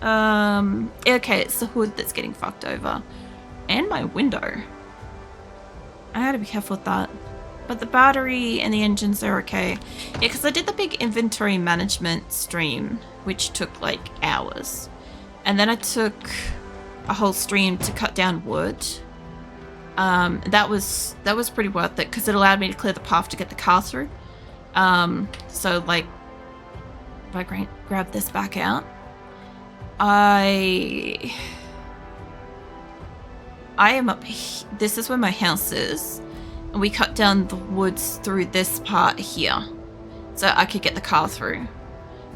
Okay, it's the hood that's getting fucked over. And my window. I gotta be careful with that. But the battery and the engines are okay. Yeah, because I did the big inventory management stream, which took like hours. And then I took a whole stream to cut down wood. That was pretty worth it because it allowed me to clear the path to get the car through. So like, if I grab this back out, I am up. This is where my house is, and we cut down the woods through this part here, so I could get the car through.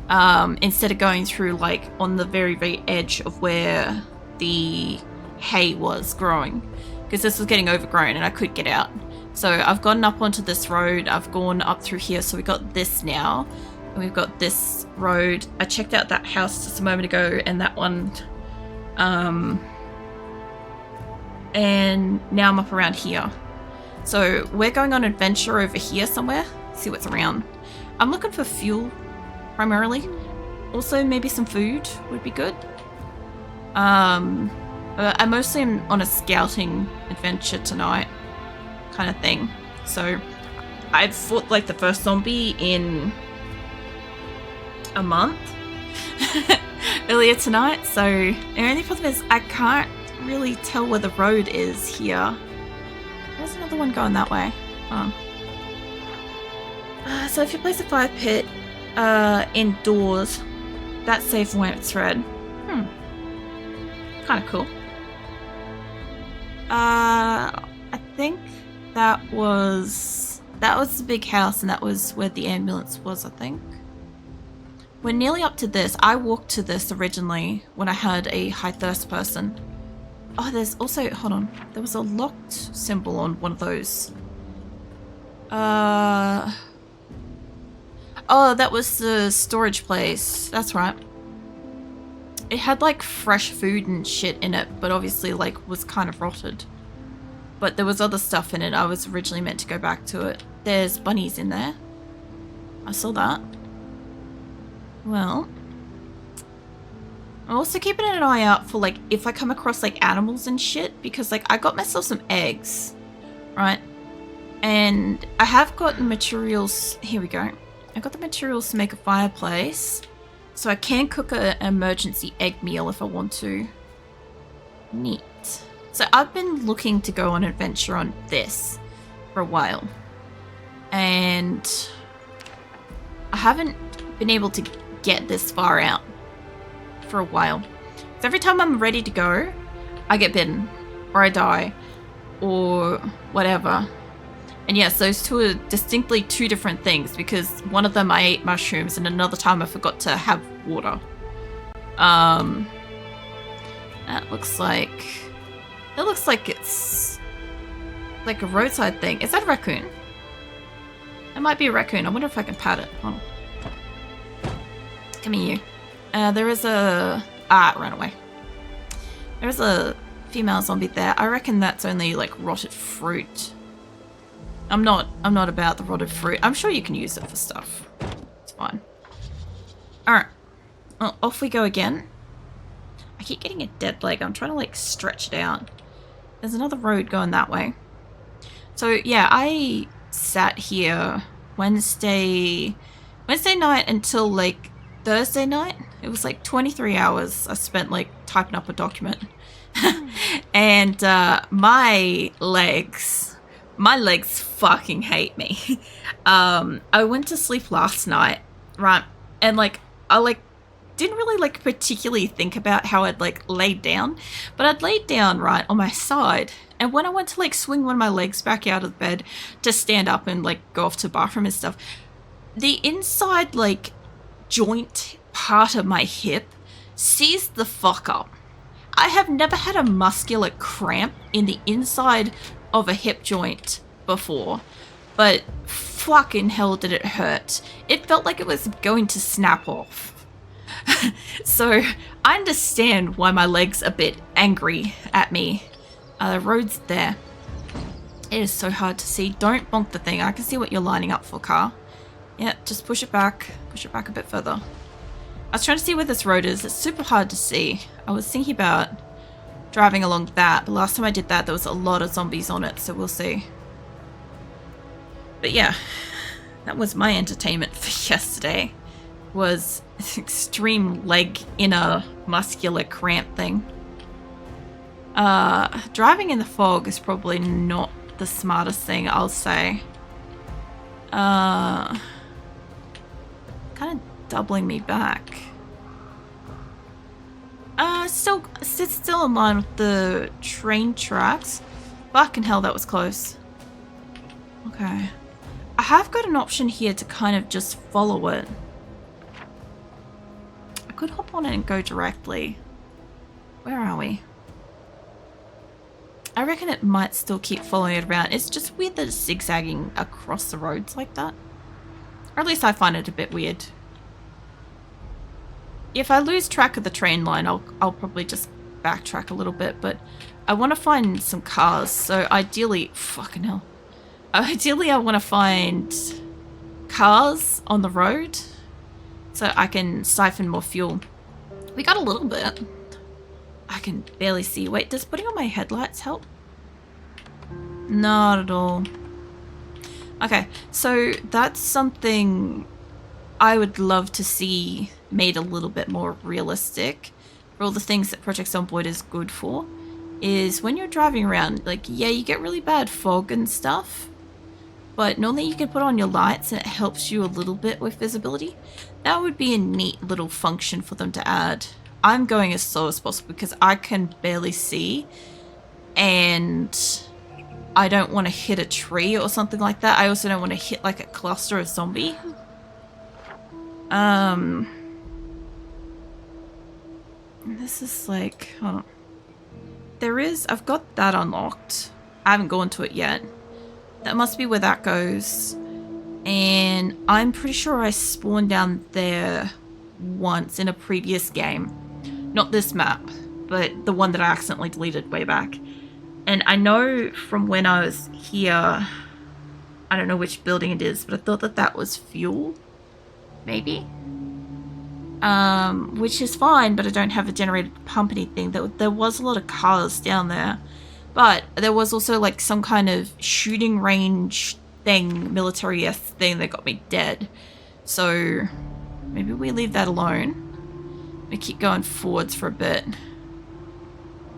Instead of going through like on the very, very edge of where the hay was growing, because this was getting overgrown and I could get out. So I've gotten up onto this road. I've gone up through here. So we got this now, and we've got this road. I checked out that house just a moment ago, and that one. And now I'm up around here. So we're going on an adventure over here somewhere. See what's around. I'm looking for fuel, primarily. Also, maybe some food would be good. I mostly am on a scouting adventure tonight, kind of thing. So I've fought like the first zombie in a month earlier tonight. So the only problem is I can't really tell where the road is here. There's another one going that way. Oh. So if you place a fire pit indoors, that's safe when it's red. Kind of cool. I think that was the big house, and that was where the ambulance was, I think. We're nearly up to this. I walked to this originally when I had a high thirst person. Oh, there's also, hold on. There was a locked symbol on one of those. Oh, that was the storage place. That's right. It had like fresh food and shit in it, but obviously like was kind of rotted. But there was other stuff in it. I was originally meant to go back to it. There's bunnies in there. I saw that. Well, I'm also keeping an eye out for like if I come across like animals and shit, because like I got myself some eggs, right? And I have gotten materials. Here we go. I got the materials to make a fireplace, so I can cook an emergency egg meal if I want to. Neat. So I've been looking to go on an adventure on this for a while, and I haven't been able to get this far out for a while. So every time I'm ready to go, I get bitten, or I die, or whatever. And yes, those two are distinctly two different things, because one of them I ate mushrooms and another time I forgot to have water. That looks like it's like a roadside thing. Is that a raccoon? It might be a raccoon. I wonder if I can pat it. Hold on. Come here, you. There is a... it ran away. There's a female zombie there. I reckon that's only like rotted fruit. I'm not about the rotted fruit. I'm sure you can use it for stuff. It's fine. Alright. Well, off we go again. I keep getting a dead leg. I'm trying to like stretch it out. There's another road going that way. So yeah, I sat here Wednesday night until like Thursday night. It was like 23 hours I spent like typing up a document. And my legs fucking hate me. I went to sleep last night, right? And like I like didn't really like particularly think about how I'd like laid down, but I'd laid down right on my side, and when I went to like swing one of my legs back out of bed to stand up and like go off to the bathroom and stuff, the inside like joint part of my hip seized the fuck up. I have never had a muscular cramp in the inside of a hip joint before, but fucking hell did it hurt. It felt like it was going to snap off. So I understand why my leg's a bit angry at me. The road's there. It is so hard to see. Don't bonk the thing. I can see what you're lining up for, car. Yeah, just push it back. Push it back a bit further. I was trying to see where this road is. It's super hard to see. I was thinking about driving along that, but last time I did that, there was a lot of zombies on it, so we'll see. But yeah, that was my entertainment for yesterday. Was extreme leg inner muscular cramp thing. Driving in the fog is probably not the smartest thing, I'll say. Kind of doubling me back. Still in line with the train tracks. Fucking hell, that was close. Okay. I have got an option here to kind of just follow it. I could hop on it and go directly. Where are we? I reckon it might still keep following it around. It's just weird that it's zigzagging across the roads like that. Or at least I find it a bit weird. If I lose track of the train line, I'll probably just backtrack a little bit, but I want to find some cars, so ideally, fucking hell. Ideally, I want to find cars on the road so I can siphon more fuel. We got a little bit. I can barely see. Wait, does putting on my headlights help? Not at all. Okay, so that's something I would love to see made a little bit more realistic. For all the things that Project Zomboid is good for, is when you're driving around, like, yeah, you get really bad fog and stuff, but normally you can put on your lights and it helps you a little bit with visibility. That would be a neat little function for them to add. I'm going as slow as possible because I can barely see, and I don't want to hit a tree or something like that. I also don't want to hit like a cluster of zombie. This is like, hold on. I've got that unlocked. I haven't gone to it yet. That must be where that goes. And I'm pretty sure I spawned down there once in a previous game. Not this map, but the one that I accidentally deleted way back. And I know from when I was here, I don't know which building it is, but I thought that that was fuel. Maybe? Which is fine, but I don't have a generated pump anything. There was a lot of cars down there. But there was also like some kind of shooting range thing, military-esque thing that got me dead. So maybe we leave that alone. We keep going forwards for a bit.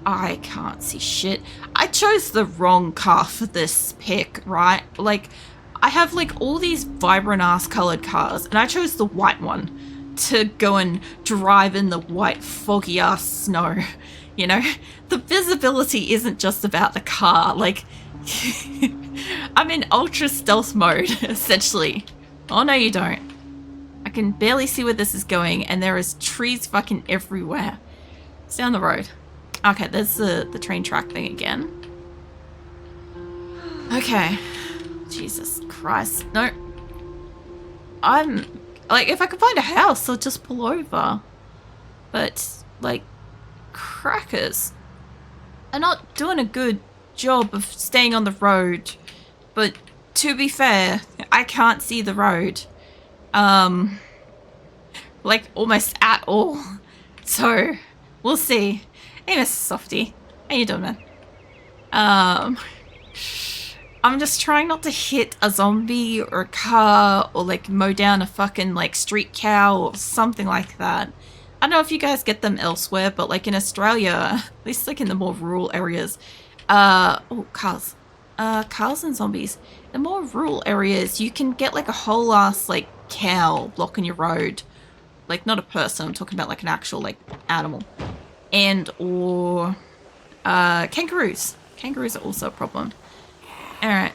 I can't see shit. I chose the wrong car for this pick, right? Like, I have like all these vibrant ass colored cars, and I chose the white one to go and drive in the white foggy ass snow. You know, the visibility isn't just about the car. Like, I'm in ultra stealth mode, essentially. Oh no, you don't. I can barely see where this is going, and there is trees fucking everywhere. It's down the road. Okay, there's the train track thing again. Okay. Jesus Christ. No. I'm... Like, if I could find a house, I'll just pull over. But, like, crackers are not doing a good job of staying on the road. But, to be fair, I can't see the road. Like, almost at all. So, we'll see. Hey, Mr. Softy. How you doing, man? I'm just trying not to hit a zombie or a car or like mow down a fucking like street cow or something like that. I don't know if you guys get them elsewhere, but like in Australia, at least like in the more rural areas, oh, cars. Cars and zombies. The more rural areas, you can get like a whole ass like cow blocking your road. Like not a person, I'm talking about like an actual like animal. And or kangaroos. Kangaroos are also a problem. Alright,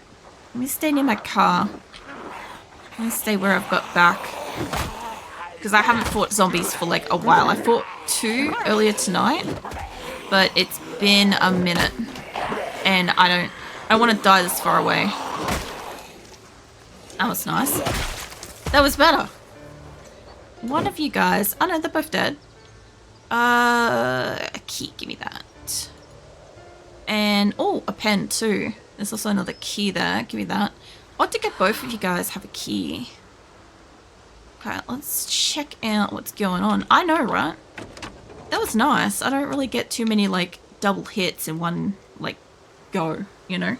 let me stay near my car. Let me stay where I've got back. Because I haven't fought zombies for like a while. I fought 2 earlier tonight, but it's been a minute. And I don't want to die this far away. That was nice. That was better. One of you guys, oh no, they're both dead. A key, give me that. And, oh, a pen too. There's also another key there, give me that. I want to get both of you guys have a key. Okay, let's check out what's going on. I know, right? That was nice. I don't really get too many, like, double hits in one, like, go, you know?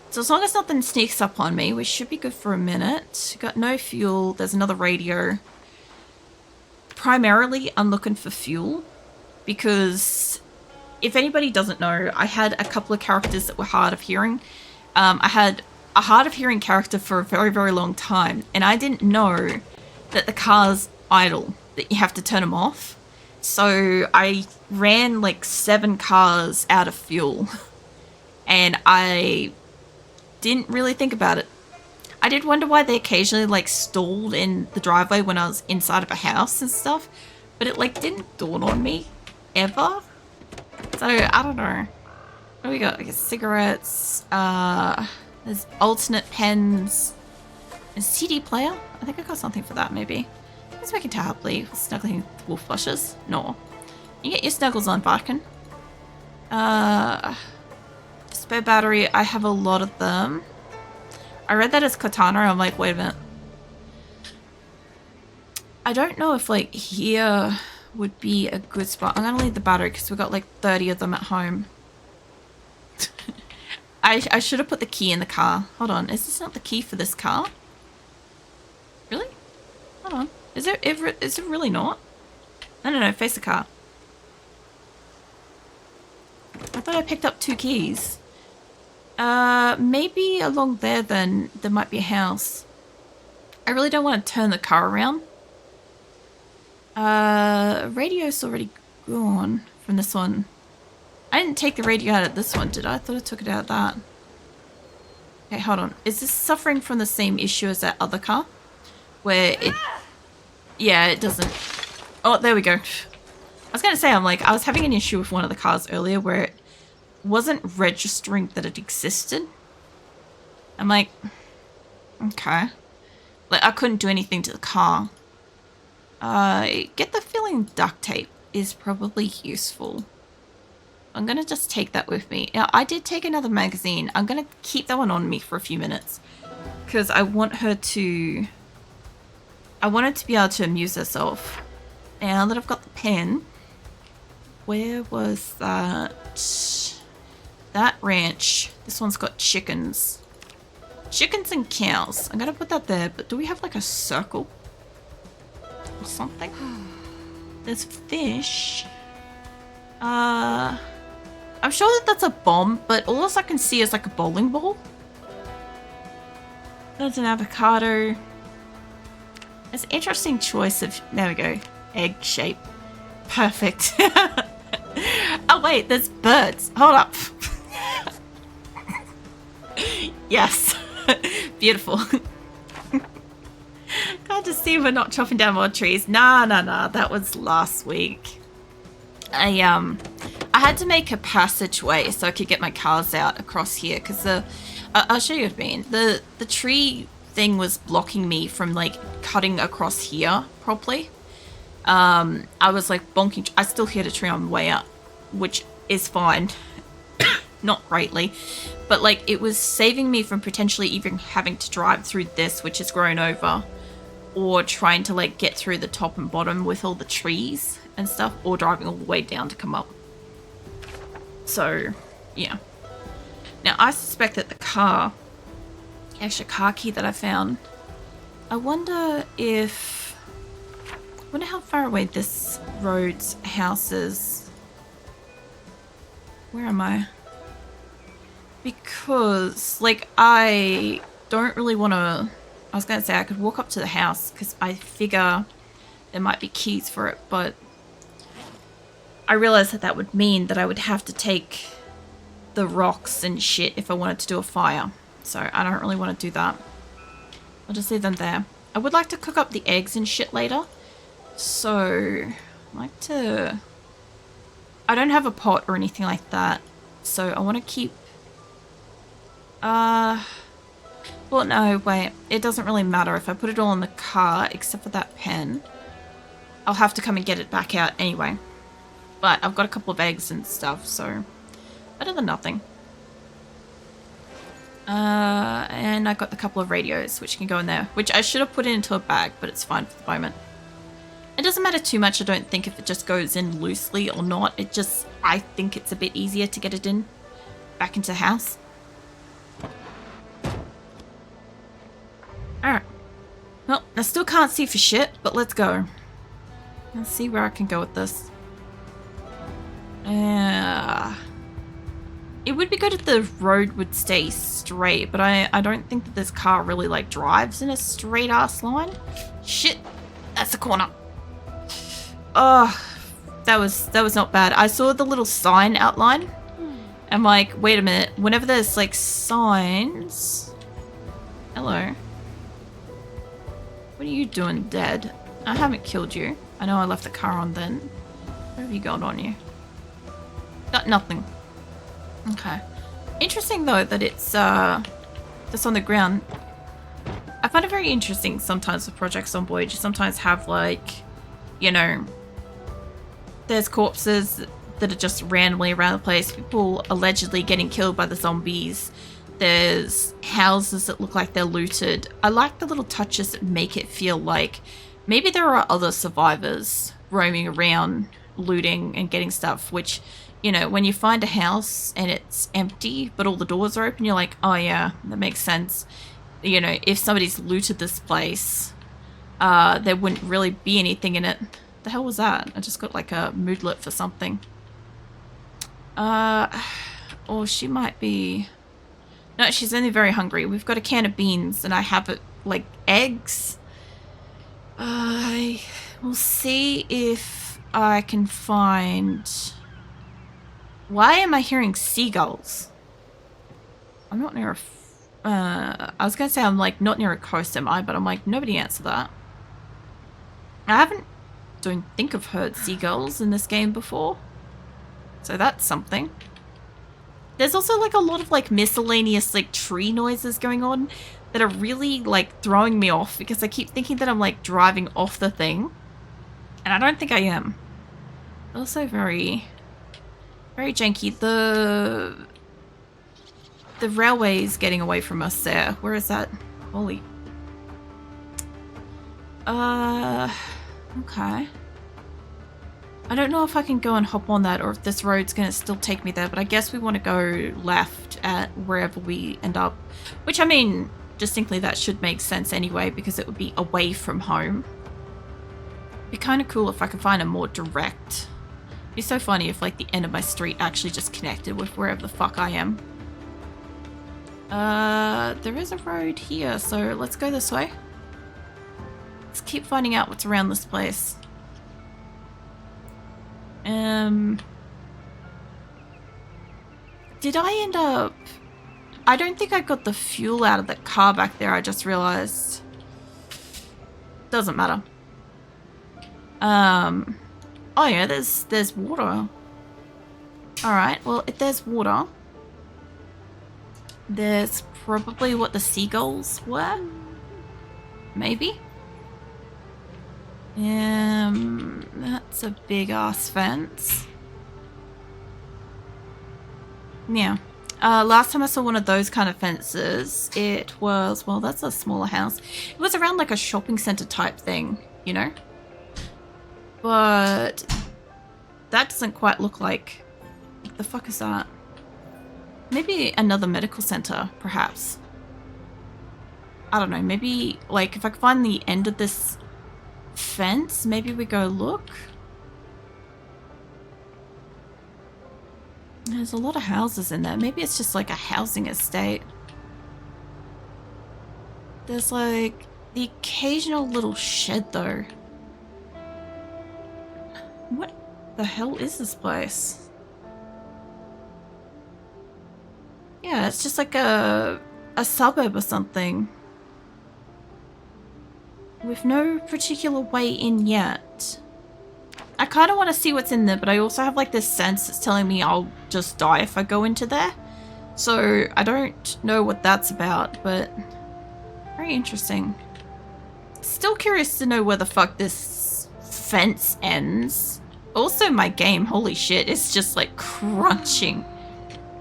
So as long as nothing sneaks up on me, we should be good for a minute. Got no fuel. There's another radio. Primarily, I'm looking for fuel because if anybody doesn't know, I had a couple of characters that were hard of hearing. I had a hard of hearing character for a very, very long time, and I didn't know that the car's idle, that you have to turn them off. So I ran like 7 cars out of fuel, and I didn't really think about it. I did wonder why they occasionally like stalled in the driveway when I was inside of a house and stuff, but it like didn't dawn on me ever. So I don't know. What do we got? I guess cigarettes, there's alternate pens, a CD player. I think I got something for that maybe. Let's make it tably. Snuggling wolf flushes. No. You get your snuggles on, Viking. Spare battery. I have a lot of them. I read that as katana. I'm like, wait a minute. I don't know if like here would be a good spot. I'm gonna leave the battery because we've got like 30 of them at home. I should have put the key in the car. Hold on. Is this not the key for this car? Really? Hold on. Is it really not? No. Face the car. I thought I picked up 2 keys. Maybe along there then there might be a house. I really don't want to turn the car around. Radio's already gone from this one. I didn't take the radio out of this one, did I? I thought I took it out of that. Okay, hold on. Is this suffering from the same issue as that other car? Where it... Yeah, it doesn't... Oh, there we go. I was going to say, I was having an issue with one of the cars earlier where it wasn't registering that it existed. I'm like, okay. Like, I couldn't do anything to the car. Get the feeling duct tape is probably useful. I'm going to just take that with me. Now, I did take another magazine. I'm going to keep that one on me for a few minutes. Because I want her to... I want her to be able to amuse herself. Now that I've got the pen... Where was that? That ranch. This one's got chickens. Chickens and cows. I'm going to put that there. But do we have like a circle? Or something? There's fish. I'm sure that that's a bomb, but all else I can see is like a bowling ball. There's an avocado. It's an interesting choice of, there we go, egg shape. Perfect. Oh wait, there's birds. Hold up. Yes. Beautiful. Glad to see we're not chopping down more trees. Nah. That was last week. I had to make a passageway so I could get my cars out across here because I'll show you what I mean. The tree thing was blocking me from like cutting across here properly. I was like bonking. I still hit a tree on the way up, which is fine. Not greatly, but like it was saving me from potentially even having to drive through this, which is grown over, or trying to like get through the top and bottom with all the trees and stuff, or driving all the way down to come up. So, yeah. Now, I suspect that the car, actually a car key that I found, I wonder how far away this road's house is. Where am I? Because, like, I don't really want to... I was going to say I could walk up to the house because I figure there might be keys for it, but I realized that would mean that I would have to take the rocks and shit if I wanted to do a fire. So I don't really want to do that. I'll just leave them there. I would like to cook up the eggs and shit later. So I like to... I don't have a pot or anything like that. So I want to keep... Well, no, wait. It doesn't really matter if I put it all in the car, except for that pen. I'll have to come and get it back out anyway. But I've got a couple of eggs and stuff, so better than nothing. And I got a couple of radios, which can go in there, which I should have put into a bag, but it's fine for the moment. It doesn't matter too much, I don't think, if it just goes in loosely or not. It just, I think it's a bit easier to get it in, back into the house. Alright. Well, I still can't see for shit, but let's go. Let's see where I can go with this. It would be good if the road would stay straight, but I don't think that this car really, like, drives in a straight-ass line. Shit! That's the corner. Oh, that was not bad. I saw the little sign outline. I'm like, wait a minute. Whenever there's, like, signs... Hello. What are you doing dead? I haven't killed you. I know I left the car on then. What have you got on you? Got nothing. Okay. Interesting though that it's that's on the ground. I find it very interesting sometimes with projects Zomboid. You sometimes have, like, you know, there's corpses that are just randomly around the place. People allegedly getting killed by the zombies. There's houses that look like they're looted. I like the little touches that make it feel like maybe there are other survivors roaming around looting and getting stuff, which, you know, when you find a house and it's empty but all the doors are open, you're like, oh yeah, that makes sense. You know, if somebody's looted this place, there wouldn't really be anything in it. The hell was that? I just got like a moodlet for something. Or she might be... No, she's only very hungry. We've got a can of beans and I have it, like, eggs. I will see if I can find... Why am I hearing seagulls? I'm not near a... I was going to say I'm, like, not near a coast, am I? But I'm like, nobody answer that. Don't think I've heard seagulls in this game before. So that's something. There's also, like, a lot of, like, miscellaneous, like, tree noises going on that are really, like, throwing me off because I keep thinking that I'm, like, driving off the thing. And I don't think I am. Also very janky. The railway's getting away from us there. Where is that? Holy. Okay. I don't know if I can go and hop on that or if this road's going to still take me there, but I guess we want to go left at wherever we end up. Which, I mean, distinctly that should make sense anyway because it would be away from home. It'd be kind of cool if I could find a more direct... It'd be so funny if, like, the end of my street actually just connected with wherever the fuck I am. There is a road here, so let's go this way. Let's keep finding out what's around this place. Did I end up... I don't think I got the fuel out of that car back there, I just realized. Doesn't matter. Oh yeah, there's water. Alright, well, if there's water, there's probably what the seagulls were. Maybe. That's a big ass fence. Yeah. Last time I saw one of those kind of fences, it was, well, that's a smaller house. It was around like a shopping center type thing, you know? But that doesn't quite look like... What the fuck is that? Maybe another medical center, perhaps. I don't know, maybe, like, if I can find the end of this fence, maybe we go look? There's a lot of houses in there. Maybe it's just like a housing estate. There's like the occasional little shed though. What the hell is this place? Yeah, it's just like a suburb or something. With no particular way in yet. I kind of want to see what's in there, but I also have like this sense that's telling me I'll just die if I go into there. So I don't know what that's about, but very interesting. Still curious to know where the fuck this fence ends. Also my game, holy shit, it's just like crunching.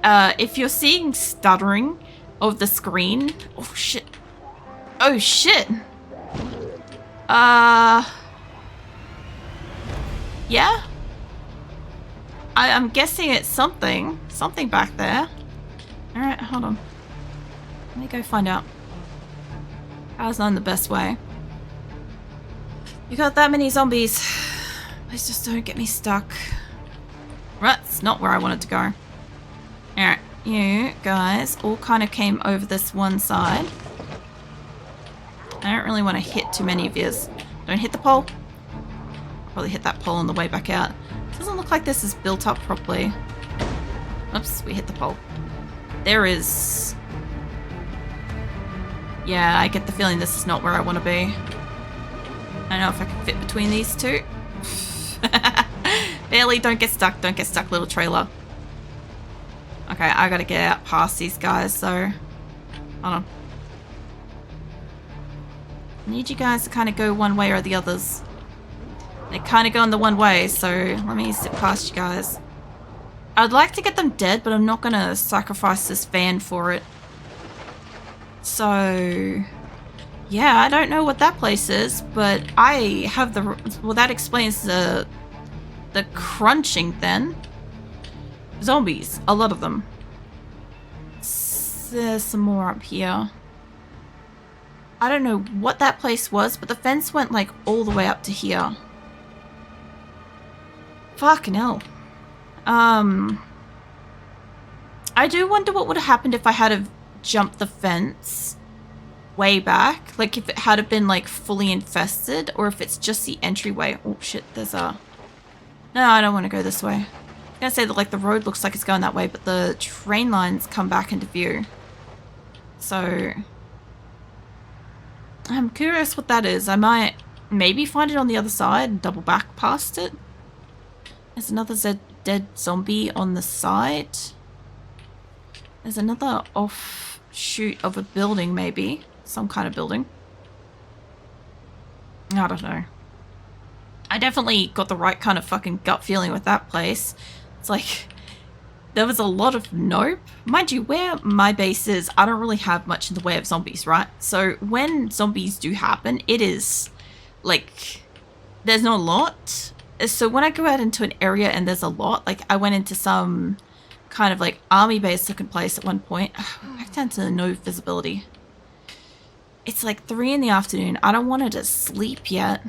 If you're seeing stuttering, of the screen. Oh shit. Oh shit. Yeah? I'm guessing it's something. Something back there. Alright, hold on. Let me go find out. How's not the best way? You got that many zombies. Please just don't get me stuck. Right, that's not where I wanted to go. Alright, you guys all kind of came over this one side. I don't really want to hit too many of yous. Don't hit the pole. Probably hit that pole on the way back out. Doesn't look like this is built up properly. Oops, we hit the pole. There is... Yeah, I get the feeling this is not where I want to be. I don't know if I can fit between these two. Barely, don't get stuck, little trailer. Okay, I gotta get out past these guys, so... Hold on. I need you guys to kind of go one way or the others. They kind of go in the one way, so let me zip past you guys. I'd like to get them dead, but I'm not gonna sacrifice this van for it. So... Yeah, I don't know what that place is, but I have the... Well, that explains the crunching then. Zombies, a lot of them. There's some more up here. I don't know what that place was, but the fence went like all the way up to here. Fucking hell. I do wonder what would have happened if I had have jumped the fence way back. Like if it had have been like fully infested, or if it's just the entryway. Oh shit, there's a... No, I don't want to go this way. I'm gonna say that like the road looks like it's going that way, but the train lines come back into view. So... I'm curious what that is. I might maybe find it on the other side and double back past it. There's another dead zombie on the side. There's another offshoot of a building, maybe. Some kind of building. I don't know. I definitely got the right kind of fucking gut feeling with that place. It's like... There was a lot of nope. Mind you, where my base is, I don't really have much in the way of zombies, right? So when zombies do happen, it is like, there's not a lot. So when I go out into an area and there's a lot, like I went into some kind of like army base looking place at one point. Back down to no visibility. It's like 3 in the afternoon. I don't want to sleep yet.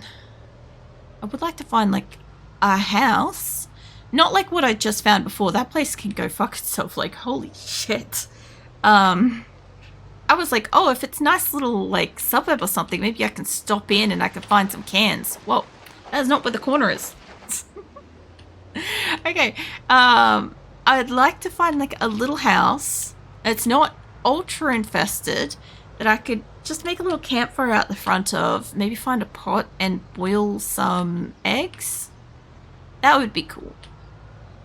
I would like to find like a house. Not like what I just found before. That place can go fuck itself. Like, holy shit. I was like, oh, if it's a nice little, like, suburb or something, maybe I can stop in and I can find some cans. Whoa. That is not where the corner is. Okay. I'd like to find, like, a little house. It's not ultra infested. That I could just make a little campfire out the front of. Maybe find a pot and boil some eggs. That would be cool.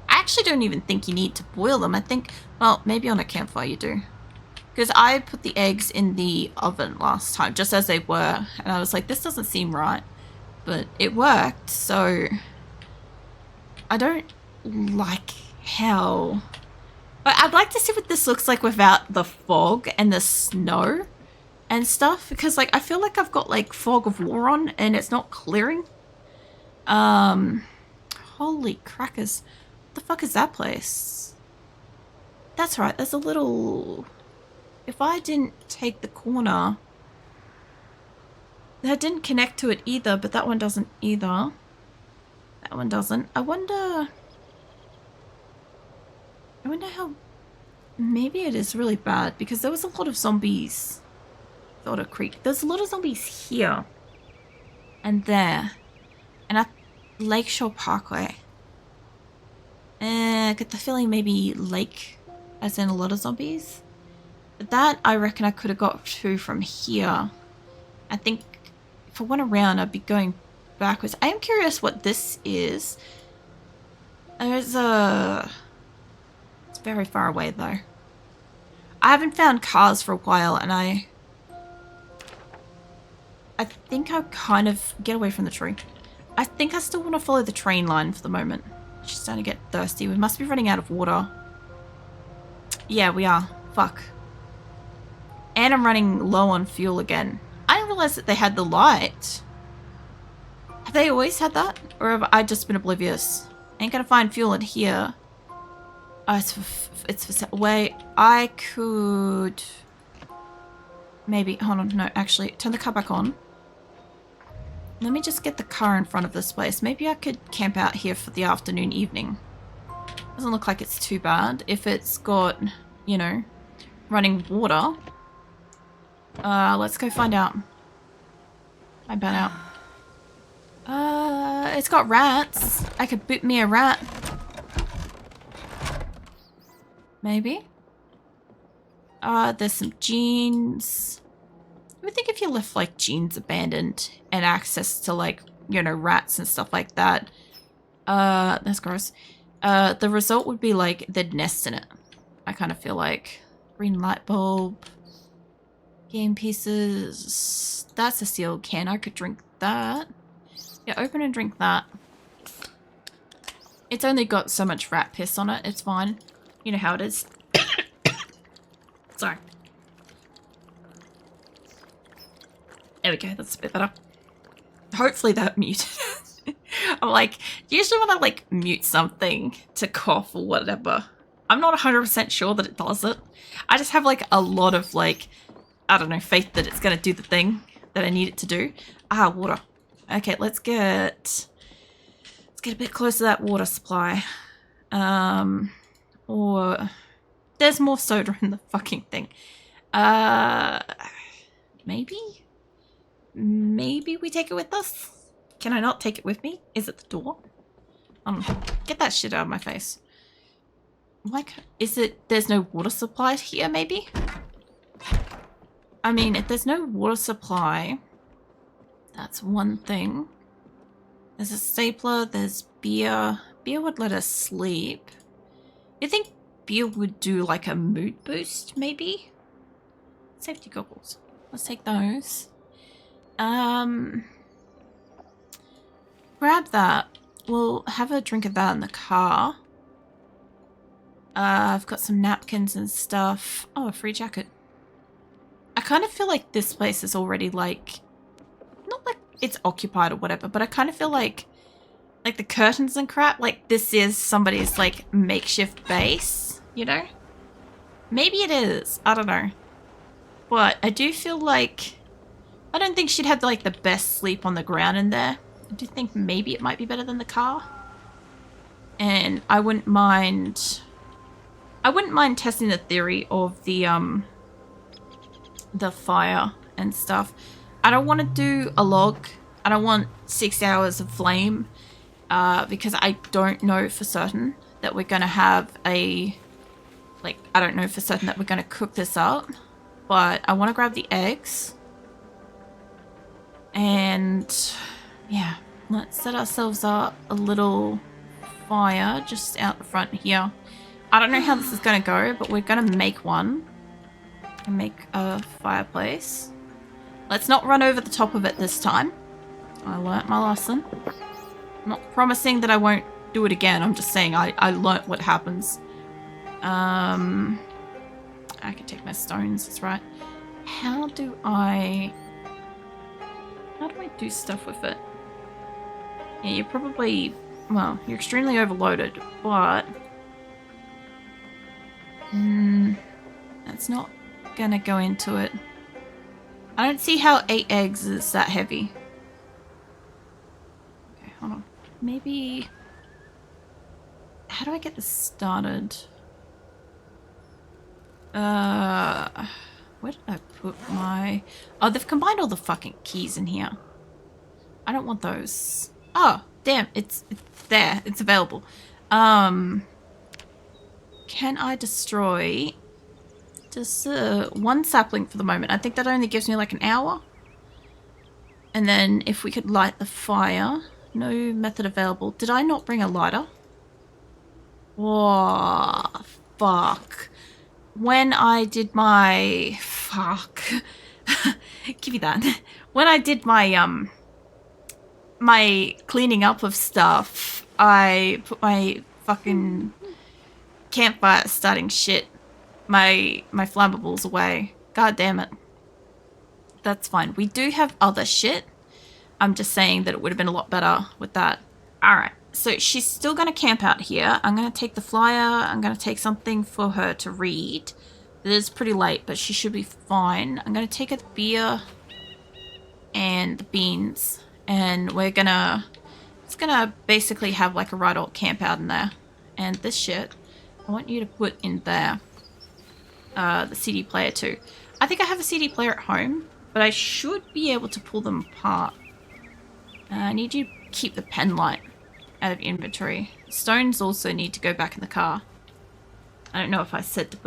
I actually don't even think you need to boil them. I think, well, maybe on a campfire you do. Because I put the eggs in the oven last time, just as they were. And I was like, this doesn't seem right. But it worked, so... I don't like how... But I'd like to see what this looks like without the fog and the snow and stuff. Because, like, I feel like I've got, like, fog of war on and it's not clearing. Holy crackers. The fuck is that place? That's right, there's a little... If I didn't take the corner... That didn't connect to it either, but that one doesn't either. That one doesn't. I wonder how... Maybe it is really bad, because there was a lot of zombies. Otter Creek. There's a lot of zombies here. And there. And at Lakeshore Parkway. I get the feeling maybe lake, as in a lot of zombies. But that, I reckon I could have got to from here. I think if I went around, I'd be going backwards. I am curious what this is. There's a... It's very far away, though. I haven't found cars for a while, and I think I'll kind of get away from the tree. I think I still want to follow the train line for the moment. She's starting to get thirsty. We must be running out of water. Yeah, we are. Fuck. And I'm running low on fuel again. I didn't realize that they had the light. Have they always had that? Or have I just been oblivious? Ain't gonna find fuel in here. Oh, it's for wait, I could... Maybe, hold on, no, actually, turn the car back on. Let me just get the car in front of this place. Maybe I could camp out here for the afternoon, evening. Doesn't look like it's too bad. If it's got, you know, running water. Let's go find out. I bet out. It's got rats. I could boot me a rat. Maybe. There's some jeans. I would think if you left like jeans abandoned and access to like, you know, rats and stuff like that. That's gross. The result would be like they'd nest in it. I kind of feel like. Green light bulb. Game pieces. That's a sealed can. I could drink that. Yeah, open and drink that. It's only got so much rat piss on it. It's fine. You know how it is. Sorry. There we go. That's a bit better. Hopefully that muted. I'm like, usually when I like mute something to cough or whatever, I'm not 100% sure that it does it. I just have like a lot of like, I don't know, faith that it's going to do the thing that I need it to do. Ah, water. Okay, let's get a bit closer to that water supply. Or there's more soda in the fucking thing. Maybe we take it with us? Can I not take it with me? Is it the door? Get that shit out of my face. Like, there's no water supply here, maybe? I mean, if there's no water supply, that's one thing. There's a stapler, there's beer. Beer would let us sleep. You think beer would do like a mood boost, maybe? Safety goggles. Let's take those. Grab that. We'll have a drink of that in the car. I've got some napkins and stuff. Oh, a free jacket. I kind of feel like this place is already like, not like it's occupied or whatever, but I kind of feel like the curtains and crap, like this is somebody's like makeshift base, you know? Maybe it is. I don't know. But I do feel like, I don't think she'd have like the best sleep on the ground in there. I do think maybe it might be better than the car. And I wouldn't mind testing the theory of the fire and stuff. I don't want to do a log. I don't want 6 hours of flame because I don't know for certain that we're going to have I don't know for certain that we're going to cook this up. But I want to grab the eggs. And yeah, let's set ourselves up a little fire just out the front here. I don't know how this is going to go, but we're going to make one. And make a fireplace. Let's not run over the top of it this time. I learnt my lesson. I'm not promising that I won't do it again. I'm just saying I learnt what happens. I can take my stones, that's right. How do I do stuff with it? Yeah, you're probably, well, you're extremely overloaded, but that's not gonna go into it. I don't see how 8 eggs is that heavy. Okay, hold on. Maybe, how do I get this started? Where did I put my... Oh, they've combined all the fucking keys in here. I don't want those. Oh, damn, it's there. It's available. Can I destroy just one sapling for the moment? I think that only gives me like an hour. And then if we could light the fire. No method available. Did I not bring a lighter? Oh, fuck. When I did my... Fuck. Give me that. When I did my, my cleaning up of stuff, I put my fucking campfire starting shit, my flammables away. God damn it. That's fine. We do have other shit. I'm just saying that it would have been a lot better with that. Alright, so she's still going to camp out here. I'm going to take the flyer. I'm going to take something for her to read. It is pretty late, but she should be fine. I'm going to take her the beer and the beans. And we're going to... It's going to basically have like a right old camp out in there. And this shit, I want you to put in there. The CD player too. I think I have a CD player at home, but I should be able to pull them apart. I need you to keep the pen light out of inventory. Stones also need to go back in the car. I don't know if I said to put